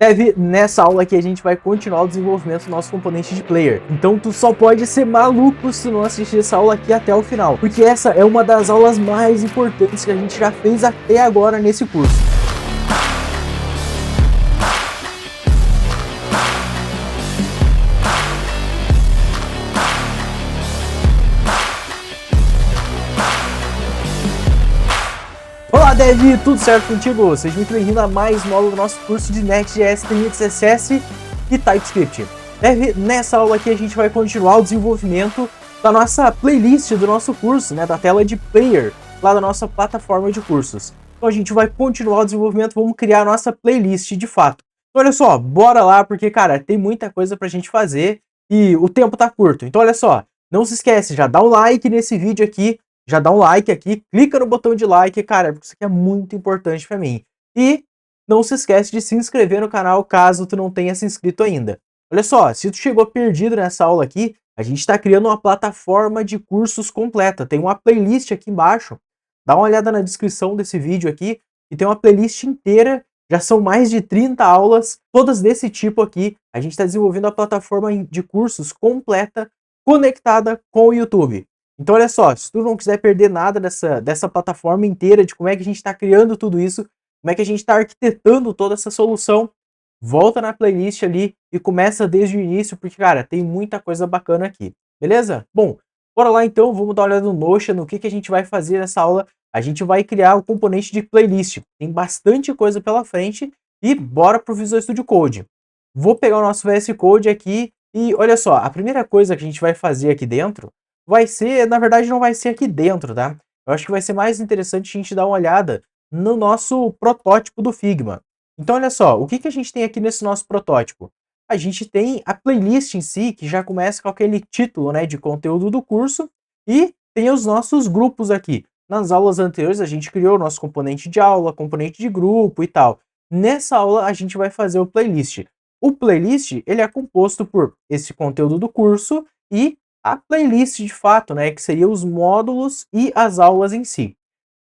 Dev, nessa aula aqui a gente vai continuar o desenvolvimento do nosso componente de player. Então tu só pode ser maluco se tu não assistir essa aula aqui até o final, porque essa é uma das aulas mais importantes que a gente já fez até agora nesse curso. Olá Dev, tudo certo contigo? Seja muito bem-vindo a mais uma aula do nosso curso de Next.js, CSS e TypeScript. Dev, nessa aula aqui a gente vai continuar o desenvolvimento da nossa playlist do nosso curso, né, da tela de player, lá da nossa plataforma de cursos. Então a gente vai continuar o desenvolvimento, vamos criar a nossa playlist de fato. Então olha só, bora lá, porque cara, tem muita coisa pra gente fazer e o tempo tá curto. Então olha só, não se esquece, já dá um like nesse vídeo aqui, já dá um like aqui, clica no botão de like, cara, porque isso aqui é muito importante pra mim. E não se esquece de se inscrever no canal caso tu não tenha se inscrito ainda. Olha só, se tu chegou perdido nessa aula aqui, a gente está criando uma plataforma de cursos completa. Tem uma playlist aqui embaixo, dá uma olhada na descrição desse vídeo aqui, e tem uma playlist inteira, já são mais de 30 aulas, todas desse tipo aqui. A gente está desenvolvendo a plataforma de cursos completa, conectada com o YouTube. Então olha só, se tu não quiser perder nada dessa plataforma inteira, de como é que a gente está criando tudo isso, como é que a gente está arquitetando toda essa solução, volta na playlist ali e começa desde o início, porque, cara, tem muita coisa bacana aqui, beleza? Bom, bora lá então, vamos dar uma olhada no Notion, no que a gente vai fazer nessa aula. A gente vai criar o componente de playlist, tem bastante coisa pela frente e bora pro Visual Studio Code. Vou pegar o nosso VS Code aqui e olha só, a primeira coisa que a gente vai fazer aqui dentro vai ser, na verdade não vai ser aqui dentro, tá? Eu acho que vai ser mais interessante a gente dar uma olhada no nosso protótipo do Figma. Então olha só, o que a gente tem aqui nesse nosso protótipo? A gente tem a playlist em si, que já começa com aquele título, né, de conteúdo do curso, e tem os nossos grupos aqui. Nas aulas anteriores a gente criou o nosso componente de aula, componente de grupo e tal. Nessa aula a gente vai fazer o playlist. O playlist, ele é composto por esse conteúdo do curso e a playlist de fato, né, que seria os módulos e as aulas em si.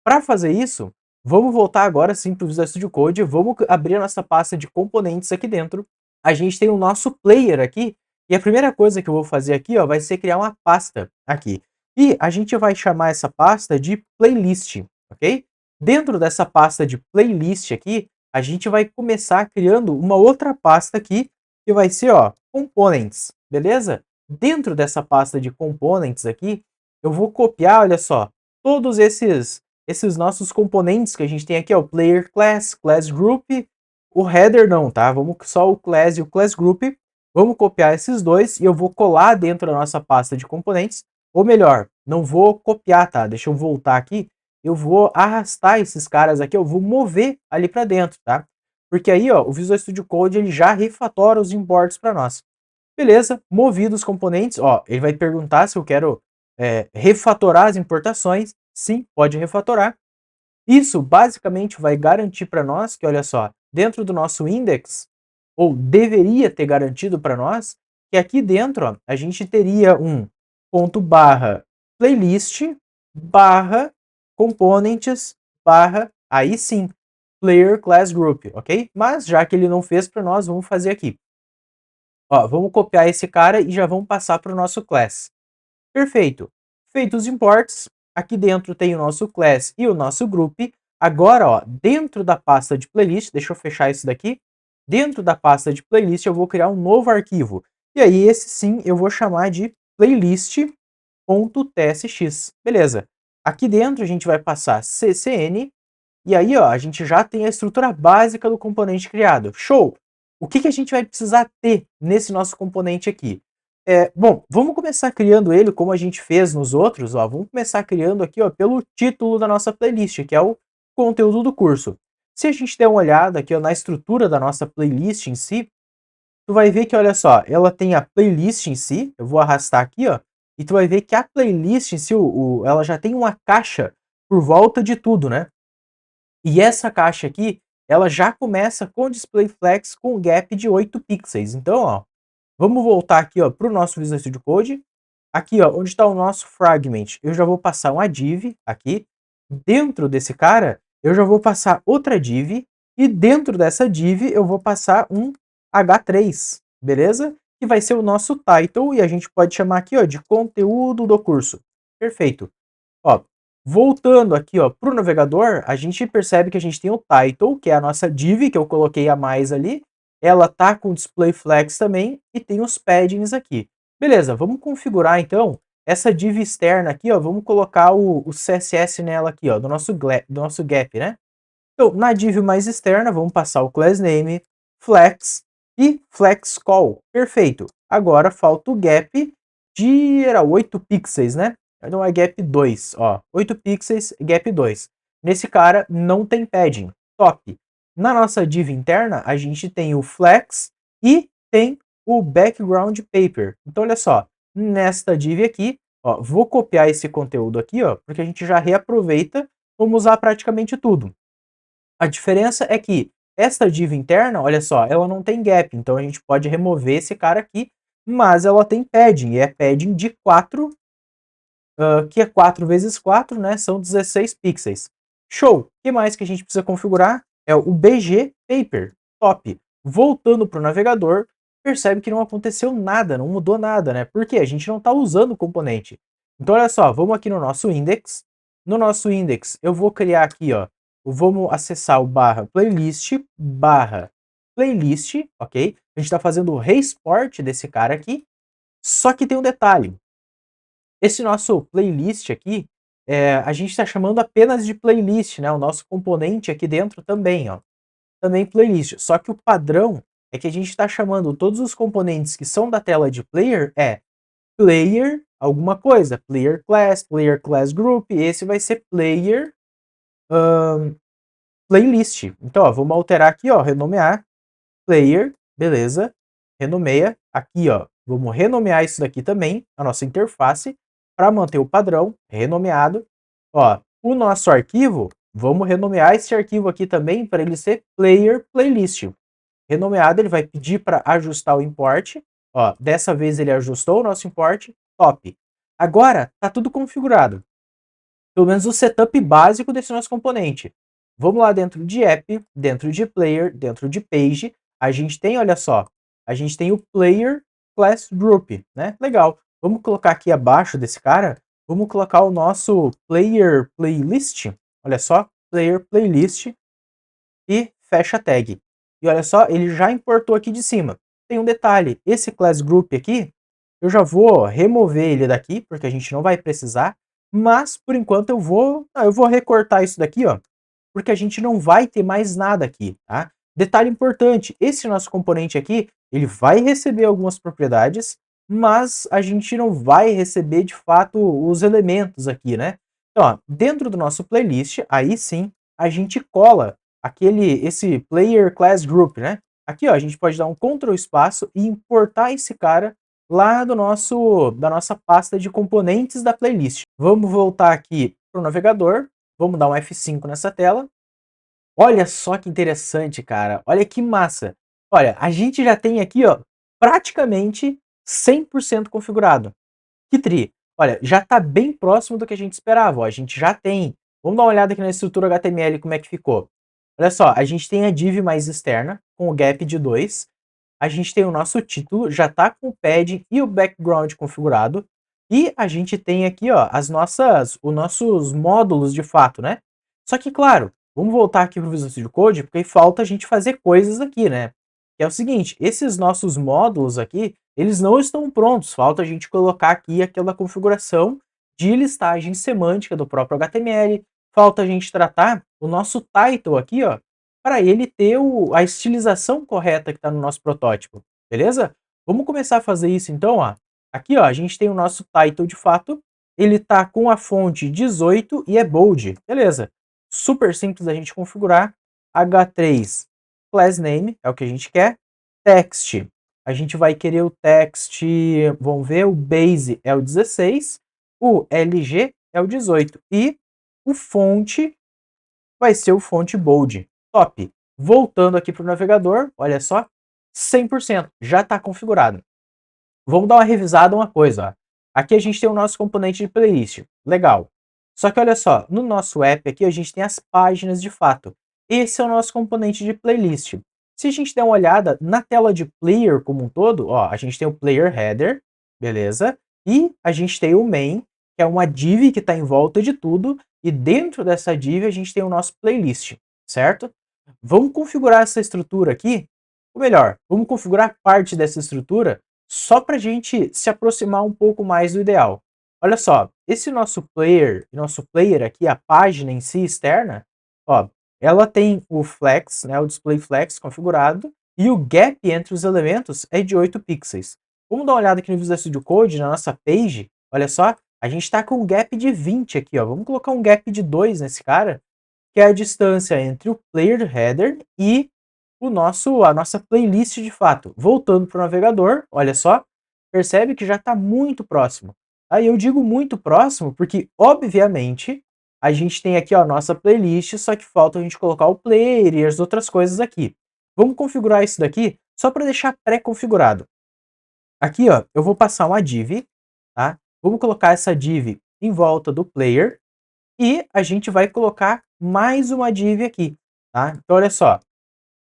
Para fazer isso, vamos voltar agora sim para o Visual Studio Code, vamos abrir a nossa pasta de componentes aqui dentro. A gente tem o nosso player aqui, e a primeira coisa que eu vou fazer aqui, ó, vai ser criar uma pasta aqui. E a gente vai chamar essa pasta de playlist, ok? Dentro dessa pasta de playlist aqui, a gente vai começar criando uma outra pasta aqui, que vai ser, ó, components, beleza? Dentro dessa pasta de components aqui, eu vou copiar, olha só, todos esses nossos componentes que a gente tem aqui, ó, o player class, class group, o header não, tá? Vamos só o class e o class group. Vamos copiar esses dois e eu vou colar dentro da nossa pasta de componentes. Ou melhor, não vou copiar, tá? Deixa eu voltar aqui. Eu vou arrastar esses caras aqui, eu vou mover ali para dentro, tá? Porque aí, ó, o Visual Studio Code ele já refatora os imports para nós. Beleza, movido os componentes, ó, ele vai perguntar se eu quero refatorar as importações. Sim, pode refatorar. Isso basicamente vai garantir para nós que, olha só, dentro do nosso index, ou deveria ter garantido para nós, que aqui dentro ó, a gente teria um ponto barra playlist barra components barra, aí sim, player class group, ok? Mas já que ele não fez para nós, vamos fazer aqui. Ó, vamos copiar esse cara e já vamos passar para o nosso class. Perfeito. Feitos os imports, aqui dentro tem o nosso class e o nosso group. Agora, ó, dentro da pasta de playlist, deixa eu fechar isso daqui. Dentro da pasta de playlist eu vou criar um novo arquivo. E aí esse sim eu vou chamar de playlist.tsx. Beleza. Aqui dentro a gente vai passar ccn. E aí, ó, a gente já tem a estrutura básica do componente criado. Show! O que a gente vai precisar ter nesse nosso componente aqui? Bom, vamos começar criando ele como a gente fez nos outros, ó. Vamos começar criando aqui, ó, pelo título da nossa playlist, que é o conteúdo do curso. Se a gente der uma olhada aqui, ó, na estrutura da nossa playlist em si, tu vai ver que, olha só, ela tem a playlist em si, eu vou arrastar aqui, ó, e tu vai ver que a playlist em si, ela já tem uma caixa por volta de tudo, né? E essa caixa aqui, ela já começa com display flex com gap de 8 pixels. Então, ó, vamos voltar aqui para o nosso Visual Studio Code. Aqui, ó, onde está o nosso fragment, eu já vou passar uma div aqui. Dentro desse cara, eu já vou passar outra div. E dentro dessa div eu vou passar um H3, beleza? Que vai ser o nosso title e a gente pode chamar aqui, ó, de conteúdo do curso. Perfeito. Ó, voltando aqui, ó, para o navegador, a gente percebe que a gente tem o title, que é a nossa div que eu coloquei a mais ali. Ela tá com display flex também e tem os paddings aqui. Beleza, vamos configurar então essa div externa aqui, ó, vamos colocar o CSS nela aqui, ó, do nosso gap, né? Então, na div mais externa, vamos passar o class name, flex e flex call. Perfeito. Agora falta o gap de 8 pixels, né? Então é gap 2, ó, 8 pixels, gap 2. Nesse cara não tem padding. Top. Na nossa div interna, a gente tem o flex e tem o background paper. Então olha só, nesta div aqui, ó, vou copiar esse conteúdo aqui, ó, porque a gente já reaproveita, vamos usar praticamente tudo. A diferença é que esta div interna, olha só, ela não tem gap, então a gente pode remover esse cara aqui, mas ela tem padding, e é padding de 4, que é 4 vezes 4, né, são 16 pixels. Show! O que mais que a gente precisa configurar? É o BG Paper. Top! Voltando para o navegador, percebe que não aconteceu nada, não mudou nada, né? Porque a gente não está usando o componente. Então olha só, vamos aqui no nosso index. No nosso index, eu vou criar aqui, ó, vamos acessar o playlist, ok? A gente está fazendo o re-export desse cara aqui, só que tem um detalhe. Esse nosso playlist aqui, a gente está chamando apenas de playlist, né? O nosso componente aqui dentro também, ó. Também playlist. Só que o padrão é que a gente está chamando todos os componentes que são da tela de player player alguma coisa. Player class group. Esse vai ser player playlist. Então, ó, vamos alterar aqui, ó, renomear player, beleza. Renomeia. Aqui, ó, vamos renomear isso daqui também, a nossa interface, para manter o padrão renomeado. Ó, o nosso arquivo, vamos renomear esse arquivo aqui também para ele ser player playlist. Renomeado, ele vai pedir para ajustar o import. Ó, dessa vez ele ajustou o nosso import. Top. Agora tá tudo configurado. Pelo menos o setup básico desse nosso componente. Vamos lá dentro de app, dentro de player, dentro de page. A gente tem, olha só, a gente tem o player class group, né? Legal. Vamos colocar aqui abaixo desse cara, vamos colocar o nosso player playlist. Olha só, player playlist e fecha a tag. E olha só, ele já importou aqui de cima. Tem um detalhe, esse class group aqui, eu já vou remover ele daqui, porque a gente não vai precisar, mas por enquanto eu vou recortar isso daqui, ó, porque a gente não vai ter mais nada aqui, tá? Detalhe importante, esse nosso componente aqui, ele vai receber algumas propriedades, mas a gente não vai receber de fato os elementos aqui, né? Então, ó, dentro do nosso playlist, aí sim, a gente cola esse player class group, né? Aqui, ó, a gente pode dar um Ctrl espaço e importar esse cara lá da nossa pasta de componentes da playlist. Vamos voltar aqui para o navegador, vamos dar um F5 nessa tela. Olha só que interessante, cara. Olha que massa. Olha, a gente já tem aqui, ó, praticamente 100% configurado. Que tri. Olha, já está bem próximo do que a gente esperava. Ó. A gente já tem. Vamos dar uma olhada aqui na estrutura HTML como é que ficou. Olha só, a gente tem a div mais externa, com o gap de 2. A gente tem o nosso título, já está com o padding e o background configurado. E a gente tem aqui, ó, os nossos módulos de fato, né? Só que, claro, vamos voltar aqui para o Visual Studio Code, porque falta a gente fazer coisas aqui, né? Que é o seguinte, esses nossos módulos aqui, eles não estão prontos, falta a gente colocar aqui aquela configuração de listagem semântica do próprio HTML, falta a gente tratar o nosso title aqui, ó, para ele ter a estilização correta que está no nosso protótipo, beleza? Vamos começar a fazer isso então, ó. Aqui, ó, a gente tem o nosso title de fato, ele tá com a fonte 18 e é bold, beleza? Super simples da gente configurar. H3 class name é o que a gente quer. Text, a gente vai querer o text, vamos ver, o base é o 16, o LG é o 18 e o fonte vai ser o fonte bold. Top. Voltando aqui para o navegador, olha só, 100%, já está configurado. Vamos dar uma revisada uma coisa, ó. Aqui a gente tem o nosso componente de playlist, legal. Só que olha só, no nosso app aqui a gente tem as páginas de fato. esse é o nosso componente de playlist. Se a gente der uma olhada na tela de player como um todo, ó, a gente tem o player header, beleza? E a gente tem o main, que é uma div que está em volta de tudo, e dentro dessa div a gente tem o nosso playlist, certo? Vamos configurar essa estrutura aqui, ou melhor, vamos configurar parte dessa estrutura só para a gente se aproximar um pouco mais do ideal. Olha só, esse nosso player aqui, a página em si externa, ó, ela tem o flex, né, o display flex configurado, e o gap entre os elementos é de 8 pixels. Vamos dar uma olhada aqui no Visual Studio Code, na nossa page, olha só, a gente está com um gap de 20 aqui, ó. Vamos colocar um gap de 2 nesse cara, que é a distância entre o player header e a nossa playlist de fato. Voltando para o navegador, olha só, percebe que já está muito próximo. Aí eu digo muito próximo porque, obviamente, a gente tem aqui ó, a nossa playlist, só que falta a gente colocar o player e as outras coisas aqui. Vamos configurar isso daqui só para deixar pré-configurado. Aqui ó, eu vou passar uma div, tá? Vamos colocar essa div em volta do player e a gente vai colocar mais uma div aqui, tá? Então olha só,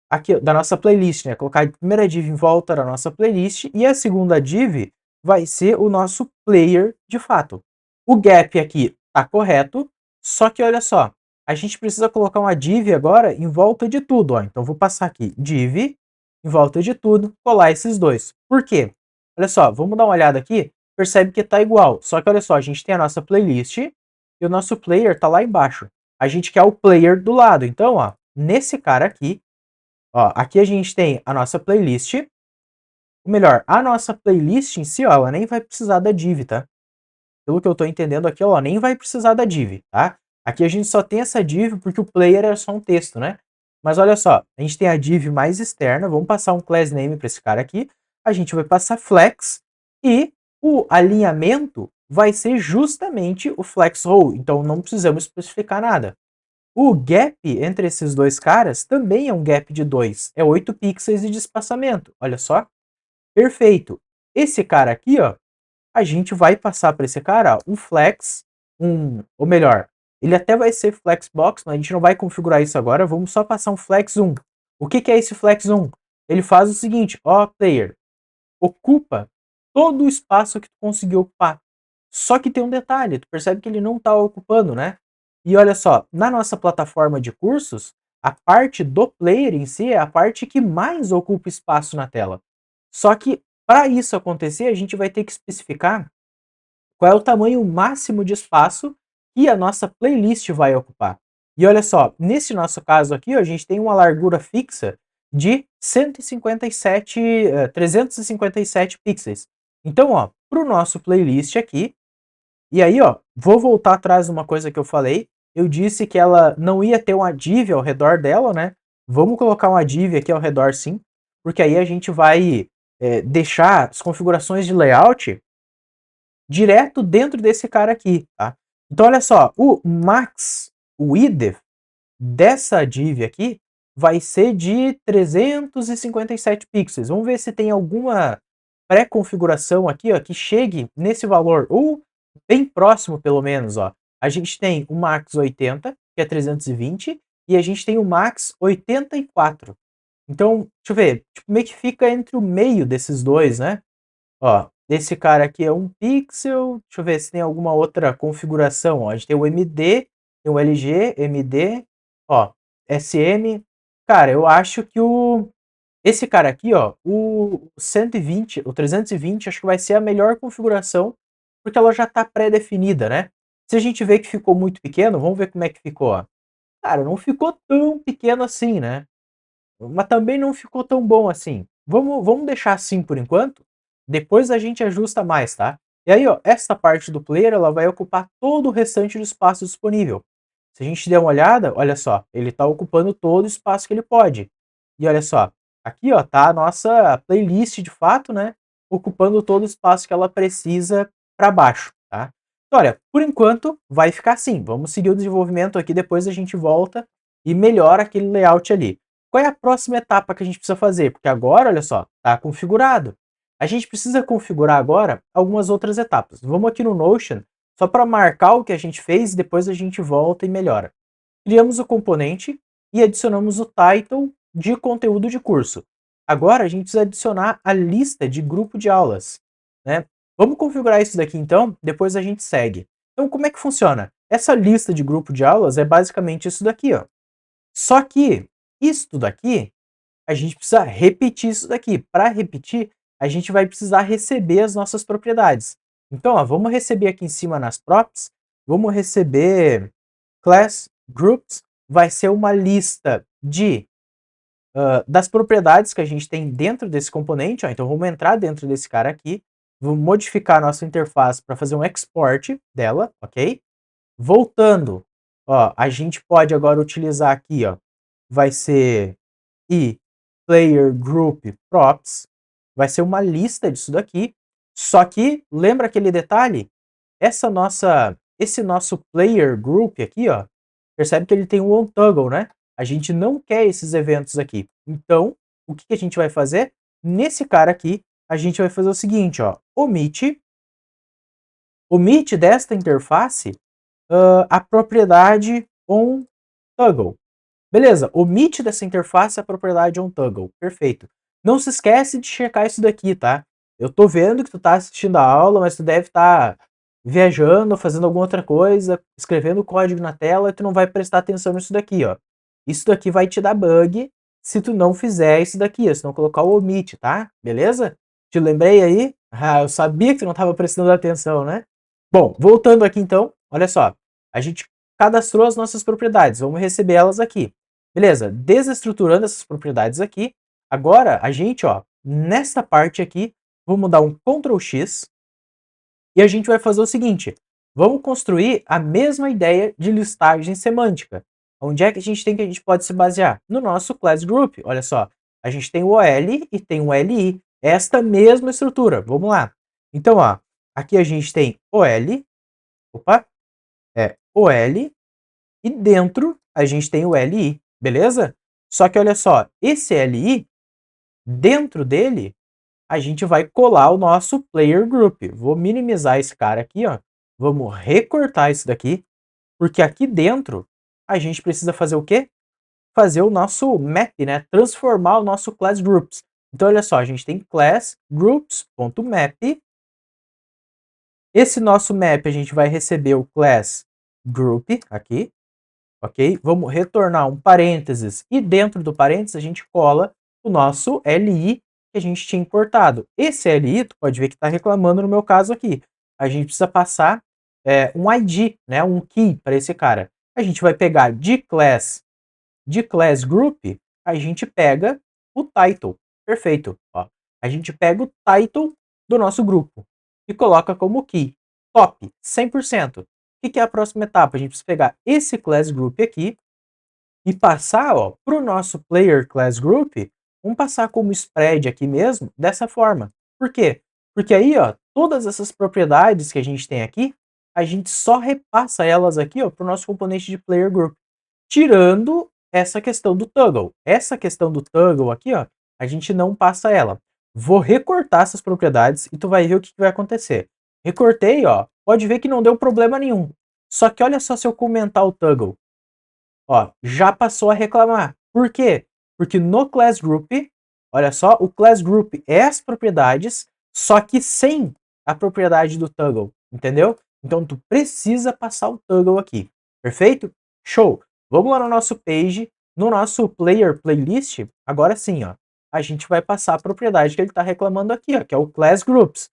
aqui da nossa playlist, né? Colocar a primeira div em volta da nossa playlist e a segunda div vai ser o nosso player de fato. O gap aqui tá correto, só que olha só, a gente precisa colocar uma div agora em volta de tudo, ó. Então vou passar aqui div em volta de tudo, colar esses dois. Por quê? Olha só, vamos dar uma olhada aqui, percebe que tá igual, só que olha só, a gente tem a nossa playlist e o nosso player tá lá embaixo. A gente quer o player do lado, então ó, nesse cara aqui, ó, aqui a gente tem a nossa playlist, ou melhor, a nossa playlist em si, ó, ela nem vai precisar da div, tá? Pelo que eu tô entendendo aqui, ó, nem vai precisar da div, tá? Aqui a gente só tem essa div porque o player é só um texto, né? Mas olha só, a gente tem a div mais externa, vamos passar um class name para esse cara aqui, a gente vai passar flex e o alinhamento vai ser justamente o flex row, então não precisamos especificar nada. O gap entre esses dois caras também é um gap de 2, é 8 pixels de espaçamento, olha só. Perfeito. Esse cara aqui, ó, a gente vai passar para esse cara ó, um flex, ou melhor, ele até vai ser flexbox, mas a gente não vai configurar isso agora, vamos só passar um flex 1. O que é esse flex 1? Ele faz o seguinte, ó, player, ocupa todo o espaço que tu conseguiu ocupar. Só que tem um detalhe, tu percebe que ele não está ocupando, né? E olha só, na nossa plataforma de cursos, a parte do player em si é a parte que mais ocupa espaço na tela. Só que para isso acontecer, a gente vai ter que especificar qual é o tamanho máximo de espaço que a nossa playlist vai ocupar. E olha só, nesse nosso caso aqui, ó, a gente tem uma largura fixa de 357 pixels. Então, ó, para o nosso playlist aqui, e aí, ó, vou voltar atrás de uma coisa que eu falei. Eu disse que ela não ia ter uma div ao redor dela, né? Vamos colocar uma div aqui ao redor sim, porque aí a gente vai deixar as configurações de layout direto dentro desse cara aqui, tá? Então, olha só, o max width dessa div aqui vai ser de 357 pixels. Vamos ver se tem alguma pré-configuração aqui, ó, que chegue nesse valor, ou bem próximo pelo menos, ó. A gente tem o max 80, que é 320, e a gente tem o max 84. Então, deixa eu ver, tipo, meio que fica entre o meio desses dois, né? Ó, esse cara aqui é 1 pixel, deixa eu ver se tem alguma outra configuração, ó. A gente tem o MD, tem o LG, MD, ó, SM. Cara, eu acho que esse cara aqui, ó, o 120, o 320, acho que vai ser a melhor configuração, porque ela já está pré-definida, né? Se a gente vê que ficou muito pequeno, vamos ver como é que ficou, ó. Cara, não ficou tão pequeno assim, né? Mas também não ficou tão bom assim. Vamos deixar assim por enquanto, depois a gente ajusta mais, tá? E aí, ó, essa parte do player, ela vai ocupar todo o restante do espaço disponível. Se a gente der uma olhada, olha só, ele está ocupando todo o espaço que ele pode. E olha só, aqui ó, tá a nossa playlist de fato, né? Ocupando todo o espaço que ela precisa para baixo, tá? Então, olha, por enquanto vai ficar assim. Vamos seguir o desenvolvimento aqui, depois a gente volta e melhora aquele layout ali. Qual é a próxima etapa que a gente precisa fazer? Porque agora, olha só, tá configurado. A gente precisa configurar agora algumas outras etapas. Vamos aqui no Notion, só para marcar o que a gente fez e depois a gente volta e melhora. Criamos o componente, e adicionamos o title de conteúdo de curso. Agora a gente precisa adicionar a lista de grupo de aulas, né? Vamos configurar isso daqui então, depois a gente segue. Então como é que funciona? Essa lista de grupo de aulas é basicamente isso daqui, ó. Só que isso daqui, a gente precisa repetir isso daqui. Para repetir, a gente vai precisar receber as nossas propriedades. Então, ó, vamos receber aqui em cima nas props, vamos receber class groups, vai ser uma lista das propriedades que a gente tem dentro desse componente. Ó. Então, vamos entrar dentro desse cara aqui, vamos modificar a nossa interface para fazer um export dela, ok? Voltando, ó, a gente pode agora utilizar aqui, ó, vai ser player group props, vai ser uma lista disso daqui. Só que lembra aquele detalhe? Esse nosso player group aqui, ó, percebe que ele tem um onToggle, né? A gente não quer esses eventos aqui. Então, o que a gente vai fazer? Nesse cara aqui, a gente vai fazer o seguinte, ó, omite desta interface a propriedade onToggle. Beleza, omite dessa interface a propriedade onToggle. Perfeito. Não se esquece de checar isso daqui, tá? Eu tô vendo que tu tá assistindo a aula, mas tu deve estar viajando, fazendo alguma outra coisa, escrevendo código na tela e tu não vai prestar atenção nisso daqui, ó. Isso daqui vai te dar bug se tu não fizer isso daqui, se não colocar o omite, tá? Beleza? Te lembrei aí? Ah, eu sabia que tu não tava prestando atenção, né? Bom, voltando aqui então, olha só. A gente cadastrou as nossas propriedades, vamos receber elas aqui. Beleza, desestruturando essas propriedades aqui, agora a gente, ó, nesta parte aqui, vamos dar um Ctrl X e a gente vai fazer o seguinte, vamos construir a mesma ideia de listagem semântica. Onde é que a gente pode se basear? No nosso class group, olha só, a gente tem o OL e tem o LI, esta mesma estrutura, vamos lá. Então, ó, aqui a gente tem OL, OL, e dentro a gente tem o LI, beleza? Só que olha só, esse LI, dentro dele, a gente vai colar o nosso player group. Vou minimizar esse cara aqui, ó. Vamos recortar isso daqui, porque aqui dentro a gente precisa fazer o quê? Fazer o nosso map, né? Transformar o nosso class groups. Então olha só, a gente tem class groups.map. Esse nosso map a gente vai receber o class group aqui, ok? Vamos retornar um parênteses e dentro do parênteses a gente cola o nosso LI que a gente tinha importado. Esse LI, tu pode ver que está reclamando no meu caso aqui. A gente precisa passar um ID, né, um key para esse cara. A gente vai pegar de class group, a gente pega o title. Perfeito. Ó. A gente pega o title do nosso grupo e coloca como key. Top, 100%. O que é a próxima etapa? A gente precisa pegar esse class group aqui e passar para o nosso player class group, vamos passar como spread aqui mesmo, dessa forma. Por quê? Porque aí, ó, todas essas propriedades que a gente tem aqui, a gente só repassa elas aqui para o nosso componente de player group, tirando essa questão do toggle. Essa questão do toggle aqui, ó, a gente não passa ela. Vou recortar essas propriedades e tu vai ver o que vai acontecer. Recortei, ó, pode ver que não deu problema nenhum. Só que olha só se eu comentar o toggle. Ó, já passou a reclamar. Por quê? Porque no class group, olha só, o class group é as propriedades, só que sem a propriedade do toggle, entendeu? Então tu precisa passar o toggle aqui. Perfeito? Show! Vamos lá no nosso page, no nosso player playlist, agora sim, ó. A gente vai passar a propriedade que ele está reclamando aqui, ó, que é o class groups.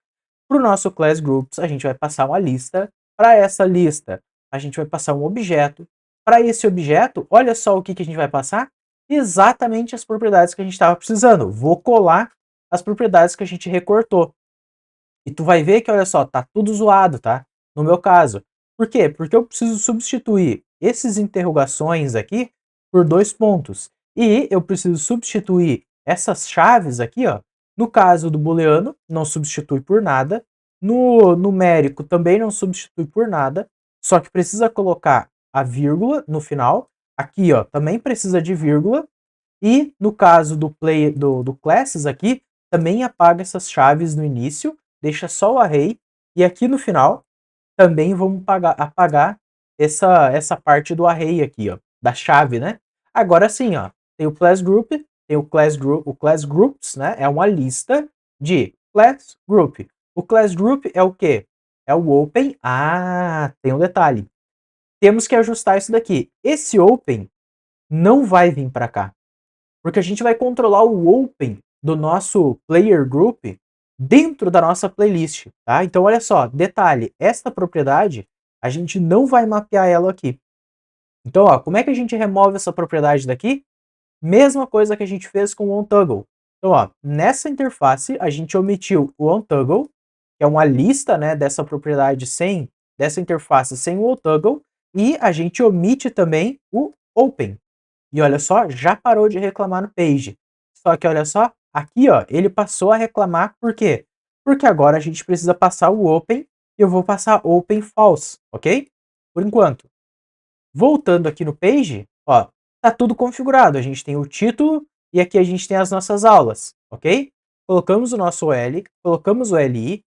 Para o nosso class groups, a gente vai passar uma lista. Para essa lista, a gente vai passar um objeto. Para esse objeto, olha só o que a gente vai passar. Exatamente as propriedades que a gente estava precisando. Vou colar as propriedades que a gente recortou. E tu vai ver que, olha só, tá tudo zoado, tá? No meu caso. Por quê? Porque eu preciso substituir esses interrogações aqui por 2 pontos. E eu preciso substituir essas chaves aqui, ó. No caso do booleano, não substitui por nada. No numérico também não substitui por nada. Só que precisa colocar a vírgula no final. Aqui, ó, também precisa de vírgula. E no caso do classes aqui, também apaga essas chaves no início, deixa só o array. E aqui no final, também vamos apagar essa parte do array aqui, ó, da chave, né? Agora sim, ó, tem o class group, tem o class groups, né? É uma lista de class group. O class group é o quê? É o open. Ah, tem um detalhe. Temos que ajustar isso daqui. Esse open não vai vir para cá, porque a gente vai controlar o open do nosso player group dentro da nossa playlist, tá? Então olha só, detalhe, esta propriedade a gente não vai mapear ela aqui. Então, ó, como é que a gente remove essa propriedade daqui? Mesma coisa que a gente fez com o onToggle. Então, ó, nessa interface a gente omitiu o onToggle, que é uma lista, né, dessa propriedade dessa interface sem o onToggle, e a gente omite também o open. E olha só, já parou de reclamar no page. Só que olha só, aqui ó, ele passou a reclamar por quê? Porque agora a gente precisa passar o open e eu vou passar open false, ok? Por enquanto. Voltando aqui no page, ó, tá tudo configurado. A gente tem o título e aqui a gente tem as nossas aulas, ok? Colocamos o nosso L, colocamos o LI,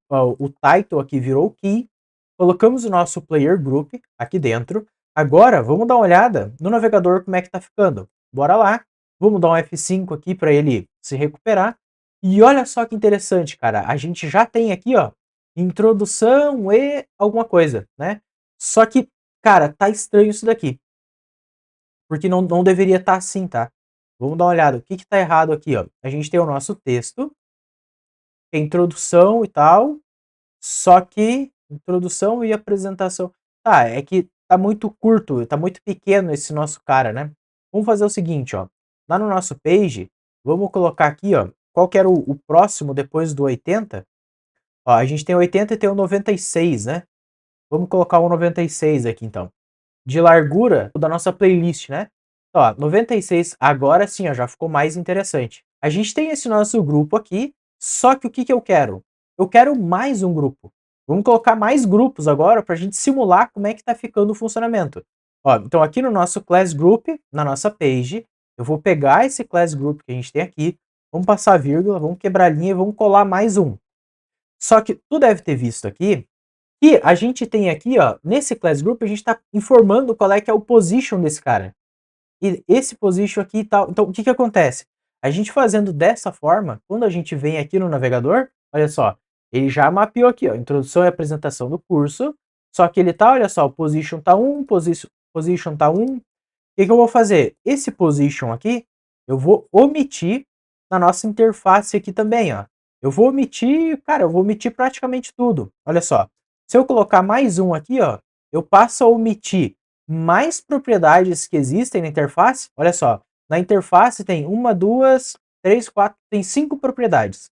o title aqui virou o key, colocamos o nosso player group aqui dentro. Agora, vamos dar uma olhada no navegador como é que tá ficando. Bora lá. Vamos dar um F5 aqui para ele se recuperar. E olha só que interessante, cara. A gente já tem aqui, ó, introdução e alguma coisa, né? Só que, cara, tá estranho isso daqui. Porque não deveria estar assim, tá? Vamos dar uma olhada. O que que tá errado aqui, ó? A gente tem o nosso texto, a introdução e tal, só que introdução e apresentação. Tá, é que tá muito curto, tá muito pequeno esse nosso cara, né? Vamos fazer o seguinte, ó. Lá no nosso page, vamos colocar aqui, ó, qual que era o próximo depois do 80. Ó, a gente tem o 80 e tem o 96, né? Vamos colocar o 96 aqui, então. De largura da nossa playlist, né? Ó, 96, agora sim, ó, já ficou mais interessante. A gente tem esse nosso grupo aqui, só que o que que eu quero? Eu quero mais um grupo. Vamos colocar mais grupos agora para a gente simular como é que está ficando o funcionamento. Ó, então aqui no nosso class group, na nossa page, eu vou pegar esse class group que a gente tem aqui, vamos passar vírgula, vamos quebrar a linha e vamos colar mais um. Só que tu deve ter visto aqui que a gente tem aqui, ó, nesse class group, a gente está informando qual é que é o position desse cara. E esse position aqui e tal. Então, o que que acontece? A gente fazendo dessa forma, quando a gente vem aqui no navegador, olha só, ele já mapeou aqui, ó, introdução e apresentação do curso, só que ele tá, olha só, o position tá 1, position tá 1. O que que eu vou fazer? Esse position aqui, eu vou omitir na nossa interface aqui também, ó. Eu vou omitir, cara, eu vou omitir praticamente tudo. Olha só, se eu colocar mais um aqui, ó, eu passo a omitir mais propriedades que existem na interface. Olha só, na interface tem uma, duas, três, quatro, tem 5 propriedades.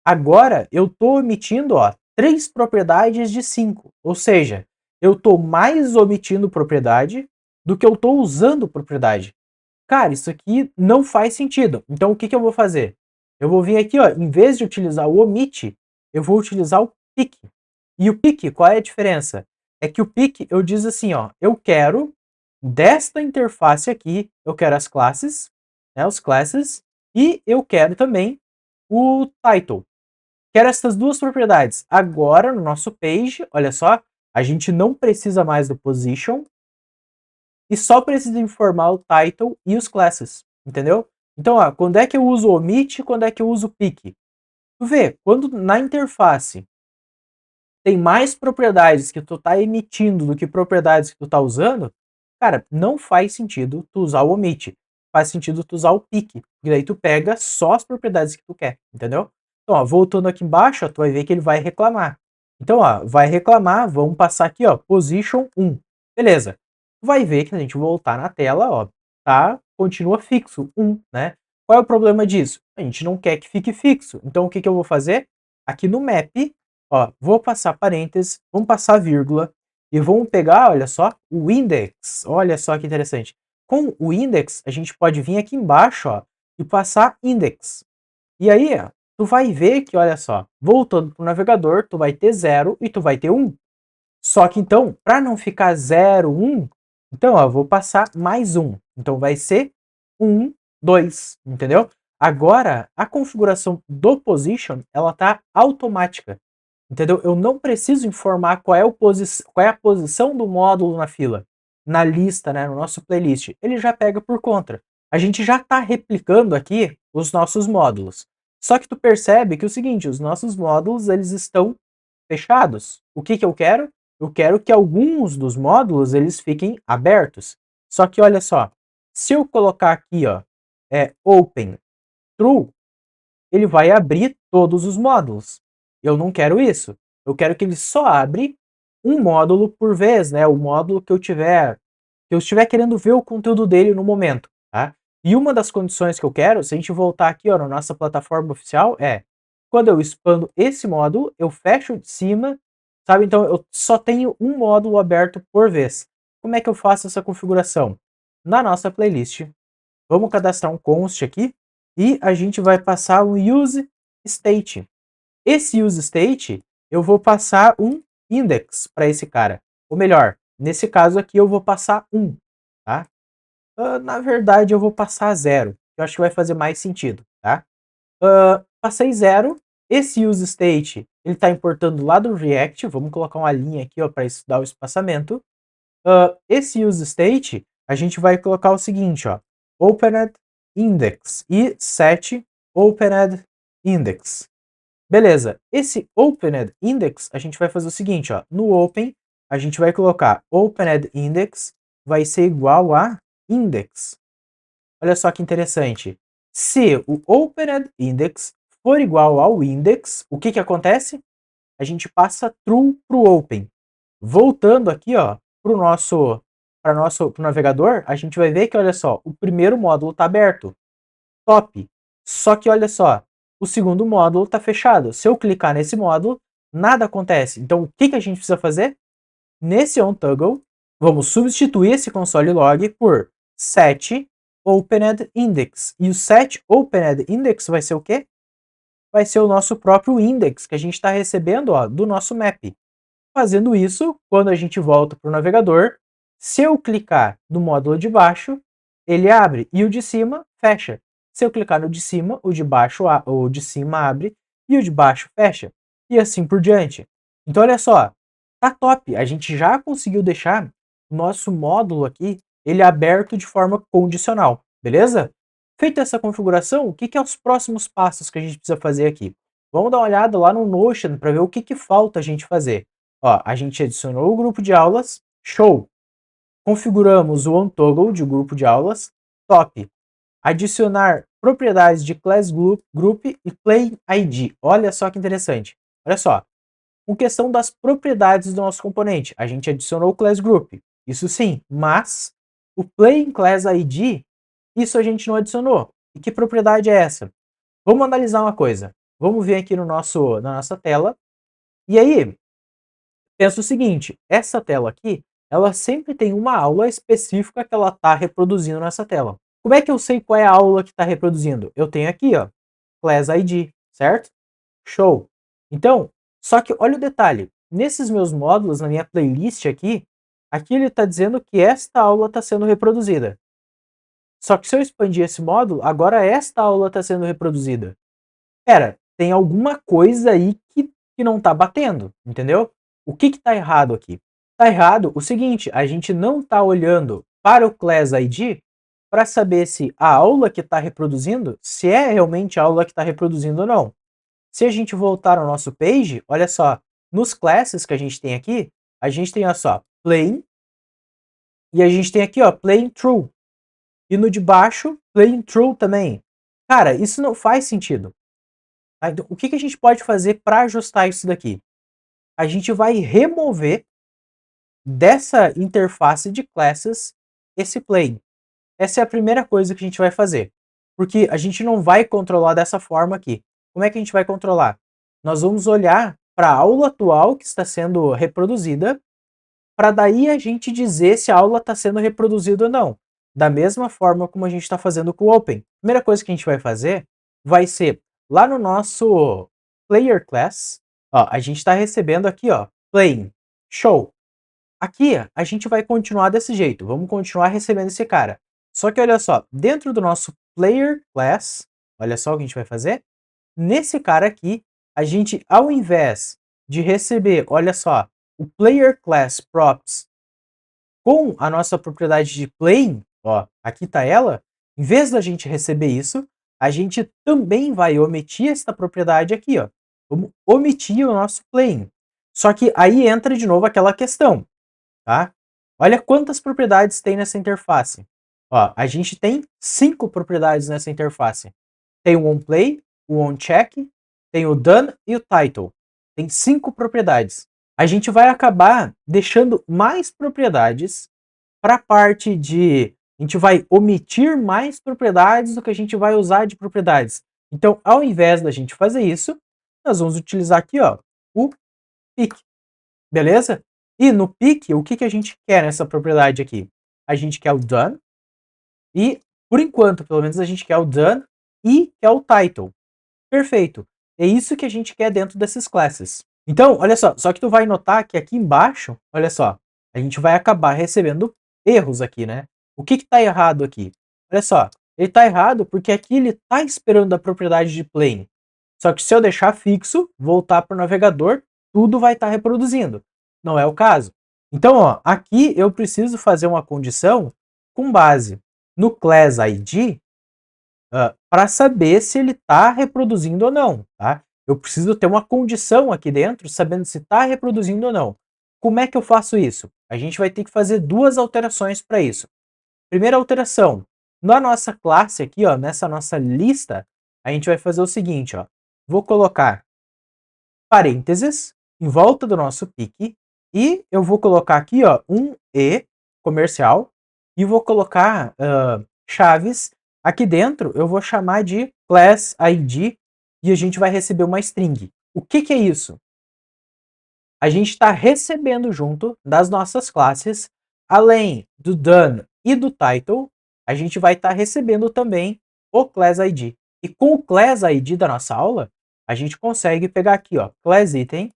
Agora eu estou omitindo, ó, 3 propriedades de 5. Ou seja, eu estou mais omitindo propriedade do que eu estou usando propriedade. Cara, isso aqui não faz sentido. Então o que que eu vou fazer? Eu vou vir aqui, ó, em vez de utilizar o omit, eu vou utilizar o pick. E o pick, qual é a diferença? É que o pick eu diz assim, ó, eu quero desta interface aqui, eu quero as classes, né, os classes, e eu quero também o title. Quero essas duas propriedades. Agora, no nosso page, olha só, a gente não precisa mais do position e só precisa informar o title e os classes, entendeu? Então, ó, quando é que eu uso o omit e quando é que eu uso o pick? Tu vê, quando na interface tem mais propriedades que tu tá emitindo do que propriedades que tu tá usando, cara, não faz sentido tu usar o omit. Faz sentido tu usar o pick, porque daí tu pega só as propriedades que tu quer, entendeu? Então, ó, voltando aqui embaixo, ó, tu vai ver que ele vai reclamar. Então, ó, vai reclamar, vamos passar aqui, ó, position 1. Beleza. Vai ver que se a gente voltar na tela, ó, tá, continua fixo, 1, né? Qual é o problema disso? A gente não quer que fique fixo. Então, o que que eu vou fazer? Aqui no map, ó, vou passar parênteses, vamos passar vírgula e vamos pegar, olha só, o index. Olha só que interessante. Com o index, a gente pode vir aqui embaixo, ó, e passar index. E aí, ó, tu vai ver que, olha só, voltando pro navegador, tu vai ter 0 e tu vai ter 1. Só que então, para não ficar 0, 1, então, ó, eu vou passar mais 1. Então vai ser 1, 2, entendeu? Agora, a configuração do position, ela tá automática. Entendeu? Eu não preciso informar qual é a posição do módulo na fila. na lista, né, no nosso playlist, ele já pega por conta. A gente já está replicando aqui os nossos módulos. Só que tu percebe que é o seguinte, os nossos módulos eles estão fechados. O que que eu quero? Eu quero que alguns dos módulos eles fiquem abertos. Só que olha só, se eu colocar aqui, ó, open true, ele vai abrir todos os módulos. Eu não quero isso. Eu quero que ele só abre um módulo por vez, né? O módulo que eu estiver querendo ver o conteúdo dele no momento, tá? E uma das condições que eu quero, se a gente voltar aqui, ó, na nossa plataforma oficial, quando eu expando esse módulo, eu fecho de cima, sabe? Então eu só tenho um módulo aberto por vez. Como é que eu faço essa configuração? Na nossa playlist, vamos cadastrar um const aqui e a gente vai passar um use state. Esse use state, eu vou passar um index para esse cara. Ou melhor, nesse caso aqui eu vou passar 1, tá? Na verdade eu vou passar 0. Eu acho que vai fazer mais sentido, tá? Passei 0. Esse use state, ele está importando lá do React. Vamos colocar uma linha aqui para dar o espaçamento. Esse use state, a gente vai colocar o seguinte, ó, opened index e set opened index. Beleza, esse opened index, a gente vai fazer o seguinte, ó, no open, a gente vai colocar opened index vai ser igual a index. Olha só que interessante. Se o opened index for igual ao index, o que que acontece? A gente passa true para o open. Voltando aqui, ó, para o nosso navegador, a gente vai ver que, olha só, o primeiro módulo está aberto. Top. Só que, olha só, o segundo módulo está fechado. Se eu clicar nesse módulo, nada acontece. Então, o que que a gente precisa fazer? Nesse onToggle, vamos substituir esse console log por set opened index. E o set opened index vai ser o quê? Vai ser o nosso próprio index que a gente está recebendo, ó, do nosso map. Fazendo isso, quando a gente volta para o navegador, se eu clicar no módulo de baixo, ele abre e o de cima fecha. Se eu clicar no de cima, o de baixo, o de cima abre e o de baixo fecha. E assim por diante. Então olha só, tá top. A gente já conseguiu deixar o nosso módulo aqui, ele aberto de forma condicional, beleza? Feita essa configuração, o que que é os próximos passos que a gente precisa fazer aqui? Vamos dar uma olhada lá no Notion para ver o que que falta a gente fazer. Ó, a gente adicionou o grupo de aulas, show! Configuramos o onToggle de grupo de aulas, top! Adicionar propriedades de class group e play ID. Olha só que interessante. Olha só, com questão das propriedades do nosso componente, a gente adicionou o class group, isso sim, mas o play class ID, isso a gente não adicionou. E que propriedade é essa? Vamos analisar uma coisa. Vamos ver aqui na nossa tela. E aí, pensa o seguinte, essa tela aqui, ela sempre tem uma aula específica que ela está reproduzindo nessa tela. Como é que eu sei qual é a aula que está reproduzindo? Eu tenho aqui, ó, Class ID, certo? Show! Então, só que olha o detalhe, nesses meus módulos, na minha playlist aqui ele está dizendo que esta aula está sendo reproduzida. Só que se eu expandir esse módulo, agora esta aula está sendo reproduzida. Pera, tem alguma coisa aí que não está batendo, entendeu? O que está errado aqui? Está errado o seguinte, a gente não está olhando para o Class ID para saber se a aula que está reproduzindo, se é realmente a aula que está reproduzindo ou não. Se a gente voltar ao nosso page, olha só, nos classes que a gente tem aqui, a gente tem, olha só, plain, e a gente tem aqui, ó, plain true. E no de baixo, plain true também. Cara, isso não faz sentido. Tá? Então, o que, que a gente pode fazer para ajustar isso daqui? A gente vai remover dessa interface de classes esse plain. Essa é a primeira coisa que a gente vai fazer. Porque a gente não vai controlar dessa forma aqui. Como é que a gente vai controlar? Nós vamos olhar para a aula atual que está sendo reproduzida, para daí a gente dizer se a aula está sendo reproduzida ou não. Da mesma forma como a gente está fazendo com o Open. A primeira coisa que a gente vai fazer vai ser lá no nosso Player Class, ó, a gente está recebendo aqui, ó, Playing, show. Aqui a gente vai continuar desse jeito, vamos continuar recebendo esse cara. Só que olha só, dentro do nosso Player Class, olha só o que a gente vai fazer. Nesse cara aqui, a gente, ao invés de receber, olha só, o Player Class Props com a nossa propriedade de playing, ó, aqui tá ela, em vez da gente receber isso, a gente também vai omitir essa propriedade aqui, ó. Vamos omitir o nosso playing. Só que aí entra de novo aquela questão, tá? Olha quantas propriedades tem nessa interface. Ó, a gente tem 5 propriedades nessa interface. Tem o onPlay, o onCheck, tem o done e o title. Tem 5 propriedades. A gente vai acabar deixando mais propriedades para a parte de... A gente vai omitir mais propriedades do que a gente vai usar de propriedades. Então, ao invés da gente fazer isso, nós vamos utilizar aqui, ó, o pick. Beleza? E no pick, o que a gente quer nessa propriedade aqui? A gente quer o done e, por enquanto, pelo menos a gente quer o done e quer o title. Perfeito. É isso que a gente quer dentro dessas classes. Então, olha só que tu vai notar que aqui embaixo, olha só, a gente vai acabar recebendo erros aqui, né? O que tá errado aqui? Olha só, ele tá errado porque aqui ele tá esperando a propriedade de plane. Só que se eu deixar fixo, voltar para o navegador, tudo vai estar reproduzindo. Não é o caso. Então, ó, aqui eu preciso fazer uma condição com base no class ID para saber se ele está reproduzindo ou não, tá? Eu preciso ter uma condição aqui dentro, sabendo se está reproduzindo ou não. Como é que eu faço isso? A gente vai ter que fazer duas alterações para isso. Primeira alteração, na nossa classe aqui, ó, nessa nossa lista, a gente vai fazer o seguinte, ó. Vou colocar parênteses em volta do nosso pick e eu vou colocar aqui, ó, um e comercial e vou colocar chaves. Aqui dentro eu vou chamar de class ID e a gente vai receber uma string. O que é isso? A gente está recebendo junto das nossas classes, além do done e do title, a gente vai estar recebendo também o class ID. E com o class ID da nossa aula, a gente consegue pegar aqui, ó, class item.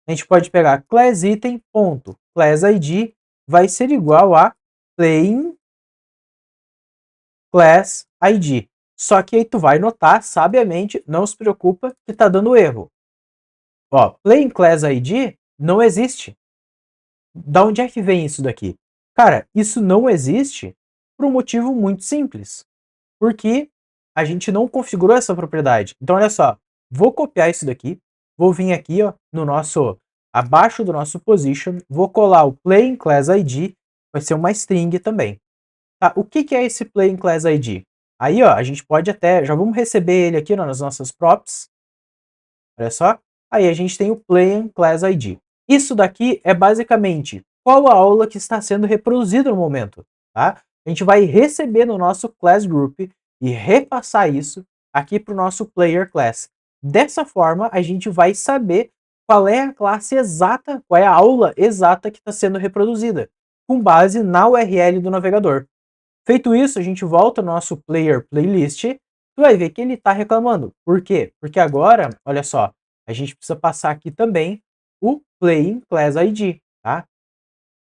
A gente pode pegar class item ponto class ID vai ser igual a plain class ID. Só que aí tu vai notar, sabiamente, não se preocupa que tá dando erro. Ó, plain class ID não existe. Da onde é que vem isso daqui? Cara, isso não existe por um motivo muito simples. Porque a gente não configurou essa propriedade. Então, olha só, vou copiar isso daqui, vou vir aqui, ó, no nosso, abaixo do nosso position, vou colar o plain class ID, vai ser uma string também. Tá, o que é esse plain class ID? Aí, ó, a gente pode até, já vamos receber ele aqui, ó, nas nossas props. Olha só. Aí a gente tem o plain class ID. Isso daqui é basicamente qual a aula que está sendo reproduzida no momento, tá? A gente vai receber no nosso class group e repassar isso aqui para o nosso player class. Dessa forma, a gente vai saber qual é a classe exata, qual é a aula exata que está sendo reproduzida, com base na URL do navegador. Feito isso, a gente volta ao nosso player playlist, tu vai ver que ele está reclamando. Por quê? Porque agora, olha só, a gente precisa passar aqui também o playing class ID, tá?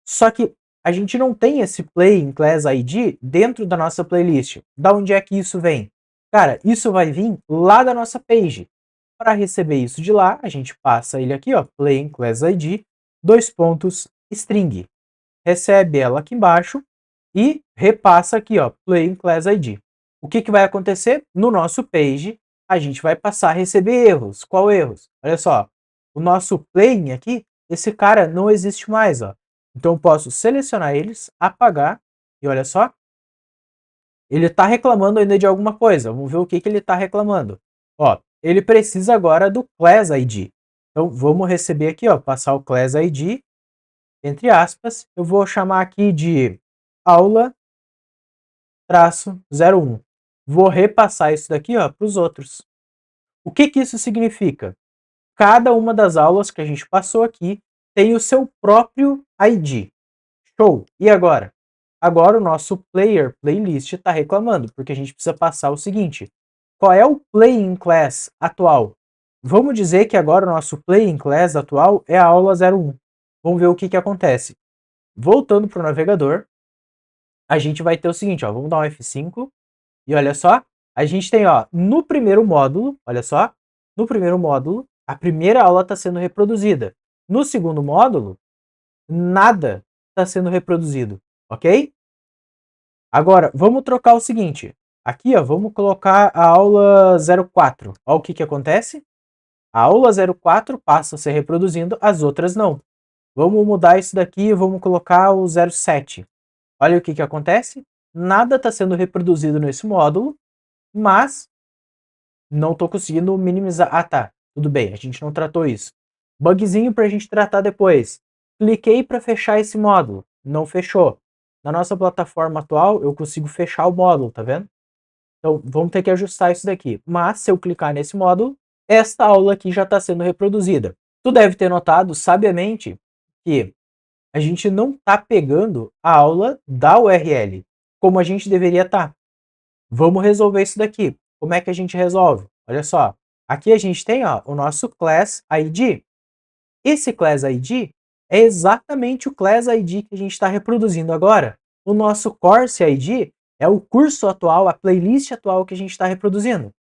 Só que a gente não tem esse playing class ID dentro da nossa playlist. Da onde é que isso vem? Cara, isso vai vir lá da nossa page. Para receber isso de lá, a gente passa ele aqui, ó, playing class ID, string. Recebe ela aqui embaixo e repassa aqui, ó, playing class ID. O que vai acontecer? No nosso page, a gente vai passar a receber erros. Qual erros? Olha só, o nosso playing aqui, esse cara não existe mais, ó. Então eu posso selecionar eles, apagar, e olha só, ele está reclamando ainda de alguma coisa. Vamos ver o que ele está reclamando. Ó, ele precisa agora do class ID. Então vamos receber aqui, ó, passar o class ID, entre aspas, eu vou chamar aqui de aula-01. Vou repassar isso daqui, ó, para os outros. O que isso significa? Cada uma das aulas que a gente passou aqui tem o seu próprio ID. Show! E agora? Agora o nosso player playlist está reclamando, porque a gente precisa passar o seguinte. Qual é o playing class atual? Vamos dizer que agora o nosso playing class atual é a aula 01. Vamos ver o que acontece. Voltando para o navegador, a gente vai ter o seguinte, ó, vamos dar um F5, e olha só, a gente tem, ó, no primeiro módulo, olha só, no primeiro módulo, a primeira aula está sendo reproduzida. No segundo módulo, nada está sendo reproduzido, ok? Agora, vamos trocar o seguinte. Aqui, ó, vamos colocar a aula 04. Olha o que acontece. A aula 04 passa a ser reproduzindo, as outras não. Vamos mudar isso daqui e vamos colocar o 07. Olha o que acontece. Nada está sendo reproduzido nesse módulo, mas não estou conseguindo minimizar. Ah, tá. Tudo bem, a gente não tratou isso. Bugzinho para a gente tratar depois. Cliquei para fechar esse módulo. Não fechou. Na nossa plataforma atual, eu consigo fechar o módulo, tá vendo? Então, vamos ter que ajustar isso daqui. Mas, se eu clicar nesse módulo, esta aula aqui já está sendo reproduzida. Tu deve ter notado, sabiamente, que a gente não está pegando a aula da URL, como a gente deveria estar. Vamos resolver isso daqui. Como é que a gente resolve? Olha só. Aqui a gente tem ó, o nosso Class ID. Esse Class ID é exatamente o Class ID que a gente está reproduzindo agora. O nosso Course ID é o curso atual, a playlist atual que a gente está reproduzindo.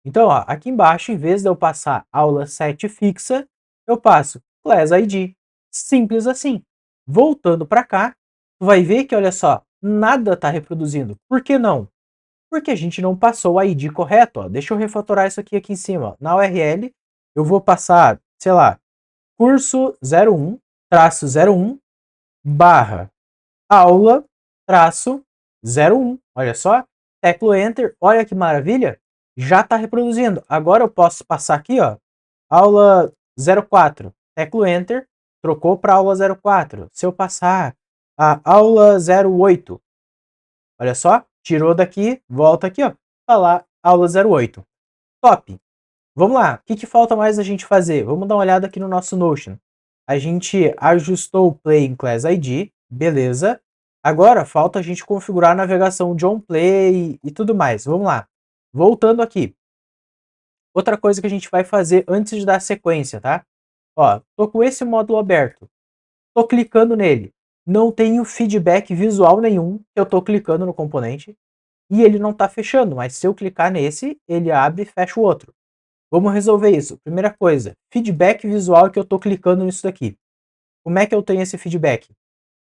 Então, ó, aqui embaixo, em vez de eu passar aula 7 fixa, eu passo Class ID. Simples assim. Voltando para cá, tu vai ver que, olha só, nada está reproduzindo. Por que não? Porque a gente não passou o ID correto. Ó. Deixa eu refatorar isso aqui em cima. Ó. Na URL, eu vou passar, sei lá, curso 01-01 barra aula traço 01. Olha só, teclo Enter, olha que maravilha, já está reproduzindo. Agora eu posso passar aqui, ó, aula 04, teclo Enter, trocou para aula 04. Se eu passar a aula 08, olha só, tirou daqui, volta aqui, ó, tá lá, aula 08. Top! Vamos lá, o que falta mais a gente fazer? Vamos dar uma olhada aqui no nosso Notion. A gente ajustou o Play em Class ID, beleza. Agora falta a gente configurar a navegação de OnPlay e tudo mais. Vamos lá. Voltando aqui. Outra coisa que a gente vai fazer antes de dar sequência, tá? Ó, tô com esse módulo aberto. Tô clicando nele. Não tenho feedback visual nenhum. Eu tô clicando no componente. E ele não tá fechando, mas se eu clicar nesse, ele abre e fecha o outro. Vamos resolver isso. Primeira coisa, feedback visual que eu estou clicando nisso daqui. Como é que eu tenho esse feedback?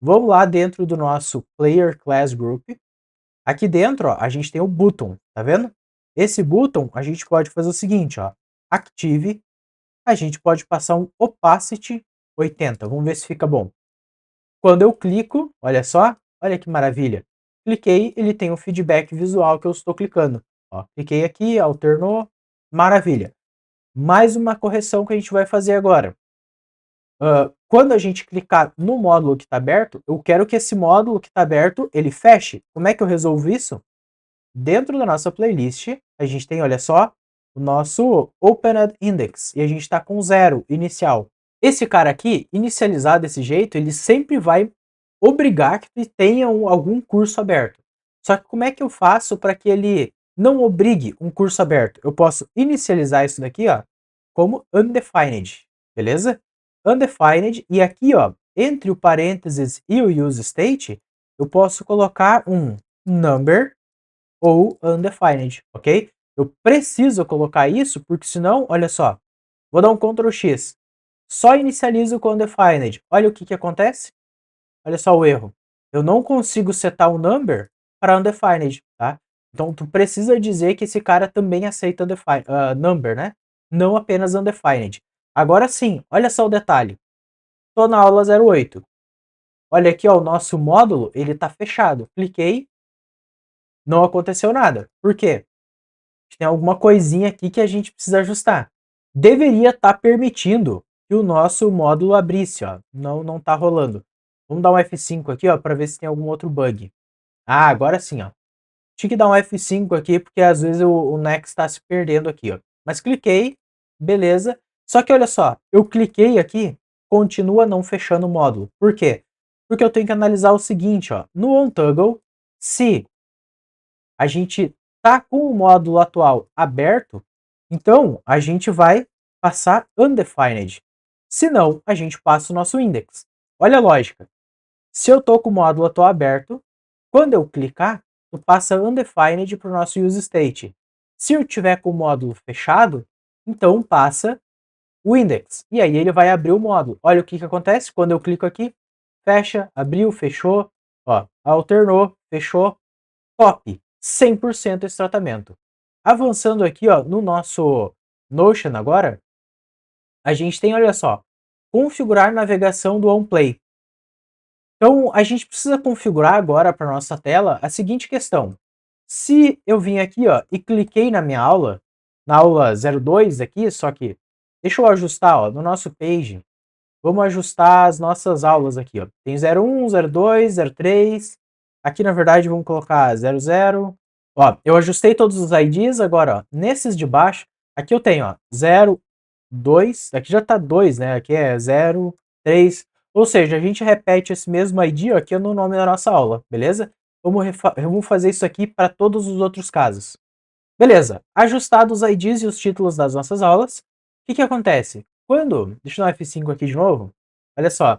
Vamos lá dentro do nosso Player Class Group. Aqui dentro, ó, a gente tem o button, tá vendo? Esse button, a gente pode fazer o seguinte, ó. Active, a gente pode passar um Opacity 80. Vamos ver se fica bom. Quando eu clico, olha só, olha que maravilha. Cliquei, ele tem o feedback visual que eu estou clicando. Ó, cliquei aqui, alternou, maravilha. Mais uma correção que a gente vai fazer agora. Quando a gente clicar no módulo que está aberto, eu quero que esse módulo que está aberto, ele feche. Como é que eu resolvo isso? Dentro da nossa playlist, a gente tem, olha só, o nosso Opened Index. E a gente está com 0 inicial. Esse cara aqui, inicializado desse jeito, ele sempre vai obrigar que tenha algum curso aberto. Só que como é que eu faço para que ele não obrigue um curso aberto? Eu posso inicializar isso daqui, ó, como undefined, beleza? Undefined, e aqui, ó, entre o parênteses e o use state, eu posso colocar um number ou undefined, ok? Eu preciso colocar isso porque senão, olha só, vou dar um Ctrl X, só inicializo com undefined. Olha o que acontece. Olha só o erro. Eu não consigo setar o number para undefined, tá? Então tu precisa dizer que esse cara também aceita number, né? Não apenas undefined. Agora sim, olha só o detalhe. Estou na aula 08. Olha aqui, ó, o nosso módulo, ele está fechado. Cliquei, não aconteceu nada. Por quê? Tem alguma coisinha aqui que a gente precisa ajustar. Deveria estar permitindo que o nosso módulo abrisse, ó. Não está rolando. Vamos dar um F5 aqui, ó, para ver se tem algum outro bug. Ah, agora sim, ó. Tinha que dar um F5 aqui, porque às vezes o Next está se perdendo aqui, ó. Mas cliquei, beleza. Só que olha só, eu cliquei aqui, continua não fechando o módulo. Por quê? Porque eu tenho que analisar o seguinte, ó. No OnToggle, se a gente tá com o módulo atual aberto, então a gente vai passar undefined. Se não, a gente passa o nosso index. Olha a lógica. Se eu estou com o módulo atual aberto, quando eu clicar, eu passa undefined para o nosso use state. Se eu tiver com o módulo fechado, então passa o index. E aí ele vai abrir o módulo. Olha o que acontece quando eu clico aqui, fecha, abriu, fechou, ó, alternou, fechou, top, 100% esse tratamento. Avançando aqui, ó, no nosso Notion agora, a gente tem, olha só, configurar navegação do OnPlay. Então, a gente precisa configurar agora para nossa tela a seguinte questão. Se eu vim aqui, ó, e cliquei na aula 02 aqui, só que deixa eu ajustar, ó, no nosso page, vamos ajustar as nossas aulas aqui, ó. Tem 01, 02, 03, aqui na verdade vamos colocar 00. Ó, eu ajustei todos os IDs, agora, ó, nesses de baixo, aqui eu tenho, ó, 0, 2, aqui já tá 2, né? Aqui é 0, 3, ou seja, a gente repete esse mesmo ID ó, aqui no nome da nossa aula, beleza? Vamos fazer isso aqui para todos os outros casos. Beleza, ajustados os IDs e os títulos das nossas aulas, o que acontece? Deixa eu dar um F5 aqui de novo, olha só,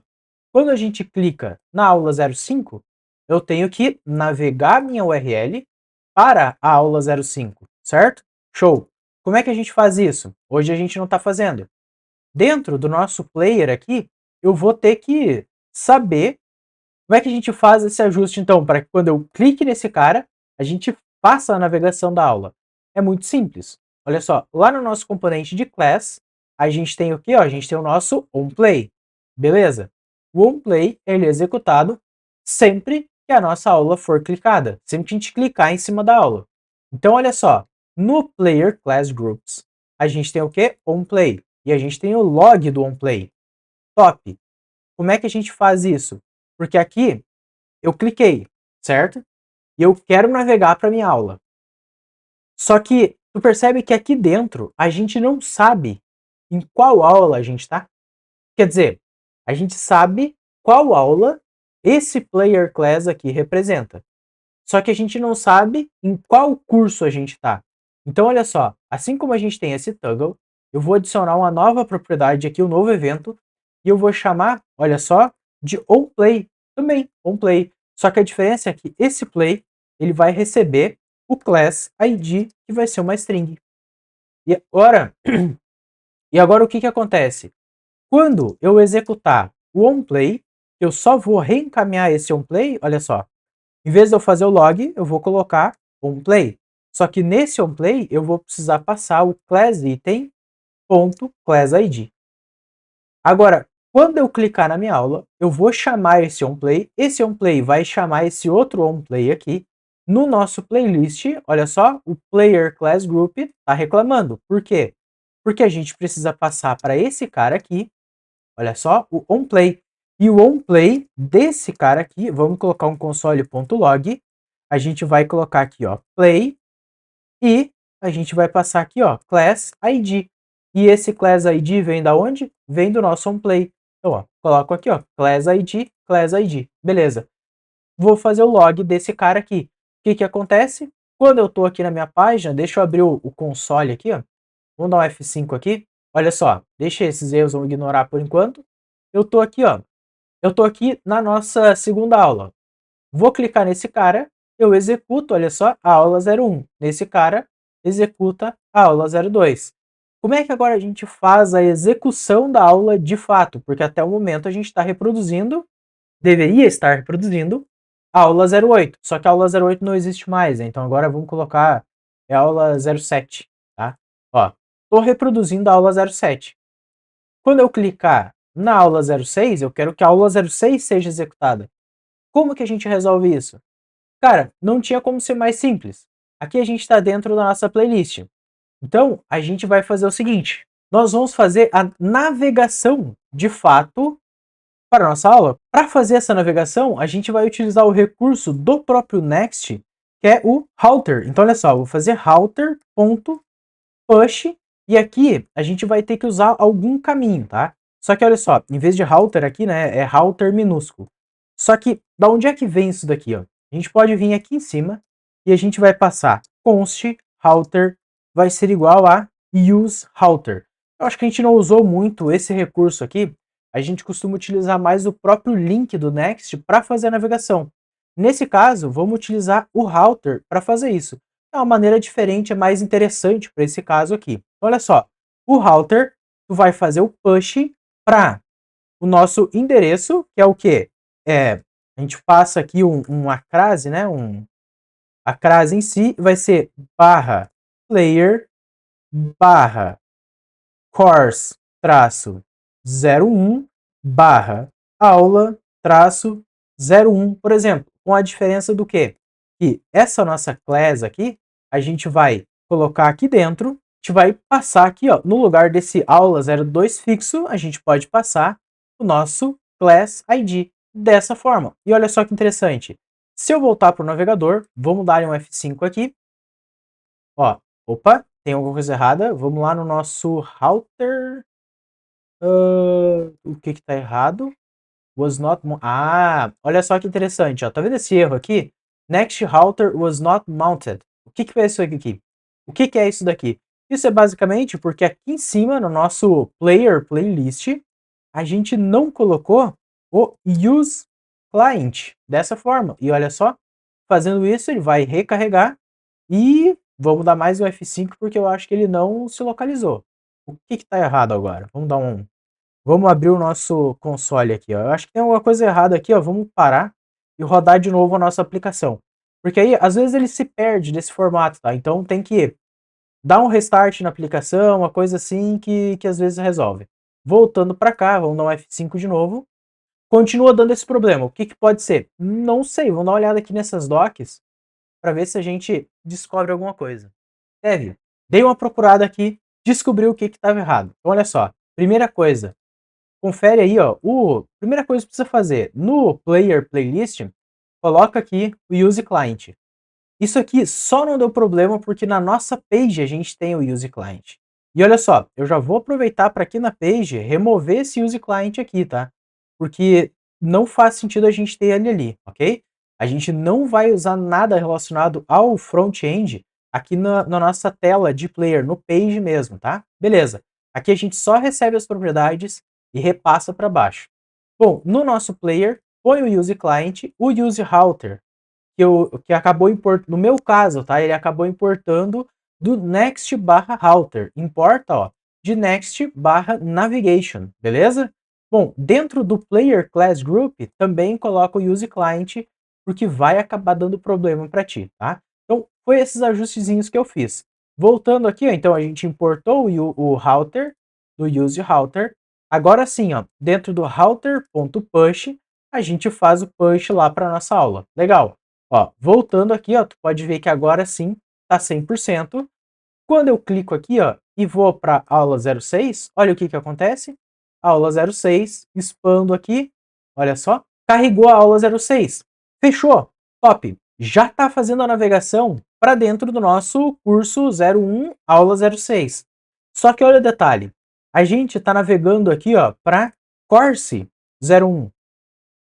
quando a gente clica na aula 05, eu tenho que navegar minha URL para a aula 05, certo? Show! Como é que a gente faz isso? Hoje a gente não está fazendo. Dentro do nosso player aqui, eu vou ter que saber como é que a gente faz esse ajuste, então, para que quando eu clique nesse cara, a gente faça a navegação da aula. É muito simples. Olha só, lá no nosso componente de class, a gente tem o quê? Ó, a gente tem o nosso onPlay. Beleza? O onPlay ele é executado sempre que a nossa aula for clicada, sempre que a gente clicar em cima da aula. Então, olha só, no Player Class Groups, a gente tem o quê? OnPlay. E a gente tem o log do OnPlay. Top! Como é que a gente faz isso? Porque aqui eu cliquei, certo? E eu quero navegar para minha aula. Só que tu percebe que aqui dentro a gente não sabe em qual aula a gente está. Quer dizer, a gente sabe qual aula esse player class aqui representa. Só que a gente não sabe em qual curso a gente está. Então, olha só, assim como a gente tem esse toggle, eu vou adicionar uma nova propriedade aqui, um novo evento, e eu vou chamar, olha só, de onPlay, também, onPlay. Só que a diferença é que esse play, ele vai receber o class ID, que vai ser uma string. E agora o que acontece? Quando eu executar o onPlay, eu só vou reencaminhar esse onPlay, olha só, em vez de eu fazer o log, eu vou colocar onPlay. Só que nesse onPlay, eu vou precisar passar o classItem.classID. Agora, quando eu clicar na minha aula, eu vou chamar esse onPlay vai chamar esse outro onPlay aqui. No nosso playlist, olha só, o Player Class Group está reclamando. Por quê? Porque a gente precisa passar para esse cara aqui, olha só, o onPlay. E o onPlay desse cara aqui, vamos colocar um console.log, a gente vai colocar aqui, ó, play, e a gente vai passar aqui, ó, class ID. E esse class ID vem da onde? Vem do nosso onPlay. Então, ó, coloco aqui, ó, class ID. Beleza. Vou fazer o log desse cara aqui. O que acontece? Quando eu tô aqui na minha página, deixa eu abrir o console aqui, ó. Vamos dar um F5 aqui. Olha só, deixa esses erros, vamos ignorar por enquanto. Eu tô aqui, ó. Eu tô aqui na nossa segunda aula. Vou clicar nesse cara, eu executo, olha só, a aula 01. Nesse cara, executa a aula 02. Como é que agora a gente faz a execução da aula de fato? Porque até o momento a gente está reproduzindo, deveria estar reproduzindo, a aula 08. Só que a aula 08 não existe mais, né? Então agora vamos colocar a aula 07, tá? Ó, estou reproduzindo a aula 07. Quando eu clicar na aula 06, eu quero que a aula 06 seja executada. Como que a gente resolve isso? Cara, não tinha como ser mais simples. Aqui a gente está dentro da nossa playlist. Então, a gente vai fazer o seguinte. Nós vamos fazer a navegação, de fato, para a nossa aula. Para fazer essa navegação, a gente vai utilizar o recurso do próprio Next, que é o router. Então, olha só, eu vou fazer router.push, e aqui a gente vai ter que usar algum caminho, tá? Só que olha só, em vez de router aqui, né, é router minúsculo. Só que, da onde é que vem isso daqui, ó? A gente pode vir aqui em cima e a gente vai passar const router vai ser igual a use router. Eu acho que a gente não usou muito esse recurso aqui. A gente costuma utilizar mais o próprio link do Next para fazer a navegação. Nesse caso, vamos utilizar o router para fazer isso. É uma maneira diferente, é mais interessante para esse caso aqui. Olha só, o router tu vai fazer o push para o nosso endereço, que é o quê? a gente passa aqui uma crase, né? A crase em si vai ser barra player barra course traço 01 barra aula traço 01, por exemplo, com a diferença do quê? Que essa nossa class aqui, a gente vai colocar aqui dentro, a gente vai passar aqui, ó, no lugar desse aula 02 fixo, a gente pode passar o nosso class ID dessa forma. E olha só que interessante. Se eu voltar para o navegador, vamos dar um F5 aqui. Ó, opa, tem alguma coisa errada. Vamos lá no nosso router. O que tá errado? Was not... olha só que interessante, ó. Tá vendo esse erro aqui? Next router was not mounted. O que é isso aqui? O que é isso daqui? Isso é basicamente porque aqui em cima, no nosso player playlist, a gente não colocou o use client dessa forma. E olha só, fazendo isso, ele vai recarregar e vamos dar mais um F5 porque eu acho que ele não se localizou. O que tá errado agora? Vamos abrir o nosso console aqui, ó. Eu acho que tem alguma coisa errada aqui, ó. Vamos parar e rodar de novo a nossa aplicação. Porque aí, às vezes, ele se perde desse formato, tá? Então tem que dar um restart na aplicação, uma coisa assim que às vezes resolve. Voltando para cá, vamos dar um F5 de novo. Continua dando esse problema. O que pode ser? Não sei. Vamos dar uma olhada aqui nessas docs para ver se a gente descobre alguma coisa. Dei uma procurada aqui, descobri o que estava errado. Então, olha só. Primeira coisa, confere aí, ó. Primeira coisa que precisa fazer no player playlist, coloca aqui o use client. Isso aqui só não deu problema porque na nossa page a gente tem o use client. E olha só, eu já vou aproveitar para aqui na page remover esse use client aqui, tá? Porque não faz sentido a gente ter ele ali, ok? A gente não vai usar nada relacionado ao front-end aqui na nossa tela de player, no page mesmo, tá? Beleza. Aqui a gente só recebe as propriedades e repassa para baixo. Bom, no nosso player, põe o use client, o use router, que acabou importando, no meu caso, tá? Ele acabou importando do next barra router. Importa, ó, de next barra navigation, beleza? Bom, dentro do player class group, também coloca o use client, porque vai acabar dando problema para ti, tá? Então, foi esses ajustezinhos que eu fiz. Voltando aqui, ó, então a gente importou o router, do use router. Agora sim, ó, dentro do router.push, a gente faz o push lá para nossa aula. Legal. Ó, voltando aqui, ó, tu pode ver que agora sim tá 100%. Quando eu clico aqui, ó, e vou para aula 06, olha o que acontece. Aula 06, expando aqui, olha só, carregou a aula 06. Fechou. Top. Já tá fazendo a navegação para dentro do nosso curso 01, aula 06. Só que olha o detalhe. A gente tá navegando aqui, ó, para Course 01.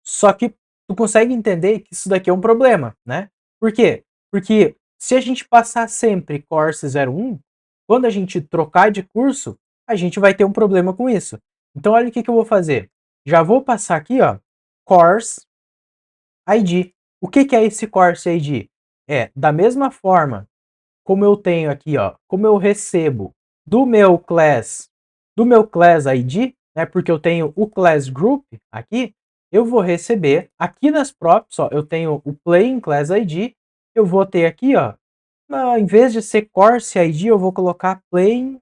Só que tu consegue entender que isso daqui é um problema, né? Por quê? Porque se a gente passar sempre Course 01, quando a gente trocar de curso, a gente vai ter um problema com isso. Então olha o que eu vou fazer. Já vou passar aqui, ó, Course ID. O que é esse Course ID? É, da mesma forma como eu tenho aqui, ó, como eu recebo do meu class ID, né, porque eu tenho o class group aqui, eu vou receber aqui nas props, ó, eu tenho o plain class ID, eu vou ter aqui, ó, em vez de ser course ID, eu vou colocar plain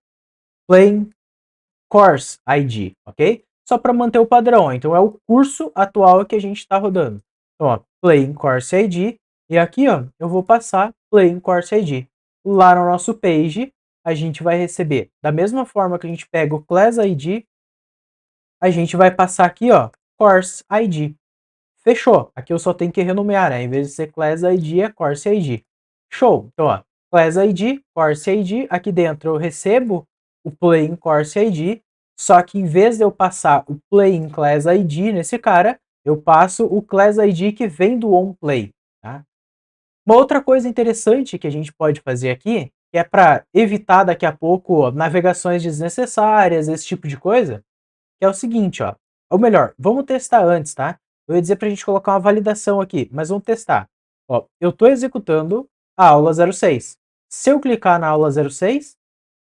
course ID, ok? Só para manter o padrão, ó. Então é o curso atual que a gente está rodando. Então, ó, plain course ID, e aqui, ó, eu vou passar plain course ID. Lá no nosso page, a gente vai receber, da mesma forma que a gente pega o class ID, a gente vai passar aqui, ó, course ID. Fechou. Aqui eu só tenho que renomear, né? Em vez de ser class ID, é course ID. Show. Então, ó, class ID, course ID. Aqui dentro eu recebo o plain course ID, só que em vez de eu passar o plain class ID nesse cara, eu passo o class ID que vem do onPlay, tá? Uma outra coisa interessante que a gente pode fazer aqui, que é para evitar daqui a pouco ó, navegações desnecessárias, esse tipo de coisa, que é o seguinte, ó. Ou melhor, vamos testar antes, tá? Eu ia dizer para a gente colocar uma validação aqui, mas vamos testar. Ó, eu estou executando a aula 06. Se eu clicar na aula 06,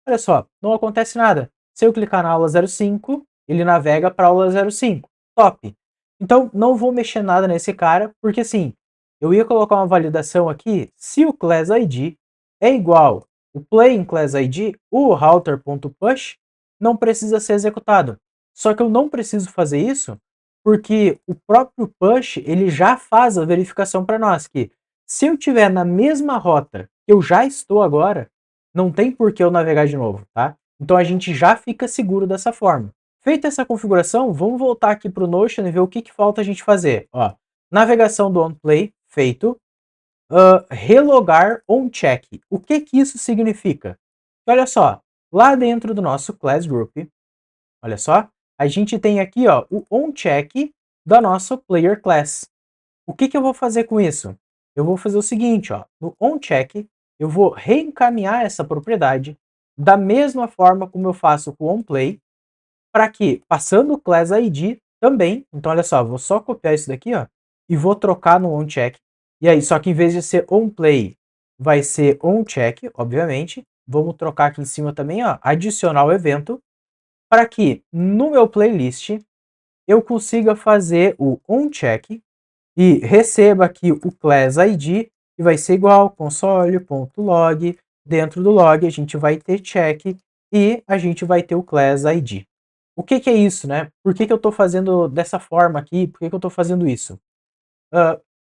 olha só, não acontece nada. Se eu clicar na aula 05, ele navega para a aula 05. Top! Então, não vou mexer nada nesse cara, porque assim, eu ia colocar uma validação aqui, se o class ID é igual o play in class ID, o router.push não precisa ser executado. Só que eu não preciso fazer isso, porque o próprio push, ele já faz a verificação para nós, que se eu tiver na mesma rota que eu já estou agora, não tem por que eu navegar de novo, tá? Então a gente já fica seguro dessa forma. Feita essa configuração, vamos voltar aqui para o Notion e ver o que falta a gente fazer. Ó, navegação do OnPlay, feito. Relogar onCheck. O que isso significa? Olha só, lá dentro do nosso Class Group, olha só, a gente tem aqui ó, o onCheck da nossa Player Class. O que eu vou fazer com isso? Eu vou fazer o seguinte, ó, no onCheck, eu vou reencaminhar essa propriedade da mesma forma como eu faço com o onPlay, para que, passando o class ID também, então olha só, vou só copiar isso daqui, ó, e vou trocar no onCheck. E aí, só que em vez de ser onPlay, vai ser onCheck, obviamente. Vamos trocar aqui em cima também, ó, adicionar o evento, para que no meu playlist eu consiga fazer o onCheck e receba aqui o class ID, que vai ser igual console.log. Dentro do log a gente vai ter check e a gente vai ter o class ID. O que é isso, né? Por que eu estou fazendo dessa forma aqui? Por que eu estou fazendo isso?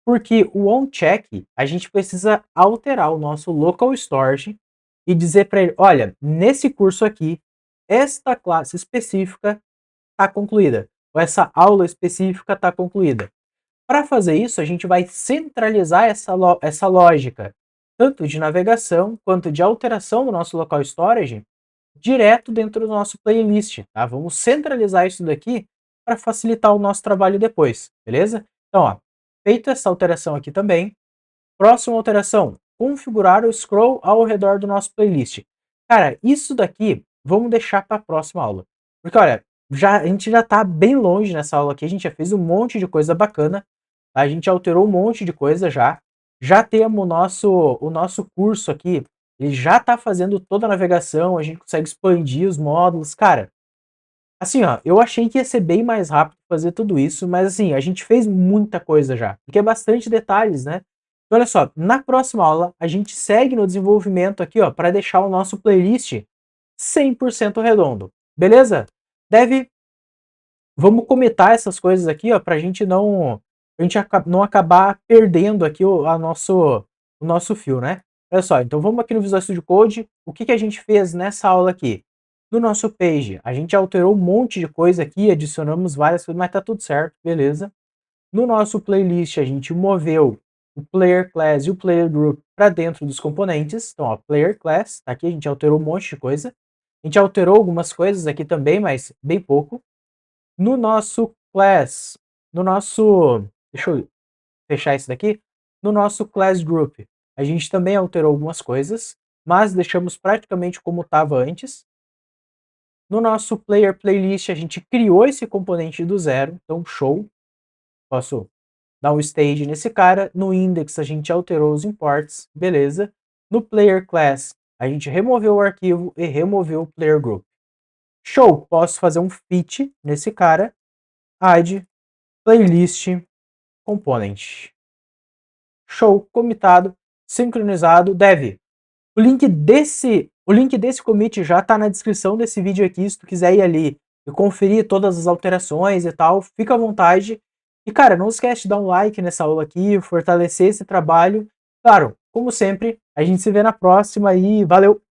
Porque o onCheck, a gente precisa alterar o nosso local storage e dizer para ele, olha, nesse curso aqui, esta classe específica está concluída, ou essa aula específica está concluída. Para fazer isso, a gente vai centralizar essa lógica, tanto de navegação quanto de alteração do nosso local storage, direto dentro do nosso playlist, tá? Vamos centralizar isso daqui para facilitar o nosso trabalho depois, beleza? Então, ó, feita essa alteração aqui também, próxima alteração, configurar o scroll ao redor do nosso playlist. Cara, isso daqui vamos deixar para a próxima aula, porque olha, a gente já está bem longe nessa aula aqui, a gente já fez um monte de coisa bacana, a gente alterou um monte de coisa já temos o nosso curso aqui, ele já está fazendo toda a navegação, a gente consegue expandir os módulos, cara. Assim, ó, eu achei que ia ser bem mais rápido fazer tudo isso, mas assim, a gente fez muita coisa já, porque é bastante detalhes, né? Então, olha só, na próxima aula a gente segue no desenvolvimento aqui, ó, para deixar o nosso playlist 100% redondo, beleza? Vamos cometar essas coisas aqui, ó, pra gente não acabar perdendo aqui o nosso fio, né? Olha só, então vamos aqui no Visual Studio Code. O que a gente fez nessa aula aqui? No nosso page, a gente alterou um monte de coisa aqui, adicionamos várias coisas, mas tá tudo certo, beleza? No nosso playlist, a gente moveu o Player Class e o Player Group para dentro dos componentes. Então, ó, Player Class, tá aqui, a gente alterou um monte de coisa. A gente alterou algumas coisas aqui também, mas bem pouco. No nosso class, deixa eu fechar isso daqui. No nosso class group, a gente também alterou algumas coisas, mas deixamos praticamente como estava antes. No nosso player playlist, a gente criou esse componente do zero, então show. Posso dar um stage nesse cara. No index, a gente alterou os imports, beleza. No player class, a gente removeu o arquivo e removeu o player group. Show! Posso fazer um fit nesse cara. Add playlist component. Show, comitado, sincronizado, dev. O link desse commit já está na descrição desse vídeo aqui, se tu quiser ir ali e conferir todas as alterações e tal, fica à vontade. E cara, não esquece de dar um like nessa aula aqui, fortalecer esse trabalho. Claro, como sempre, a gente se vê na próxima e valeu!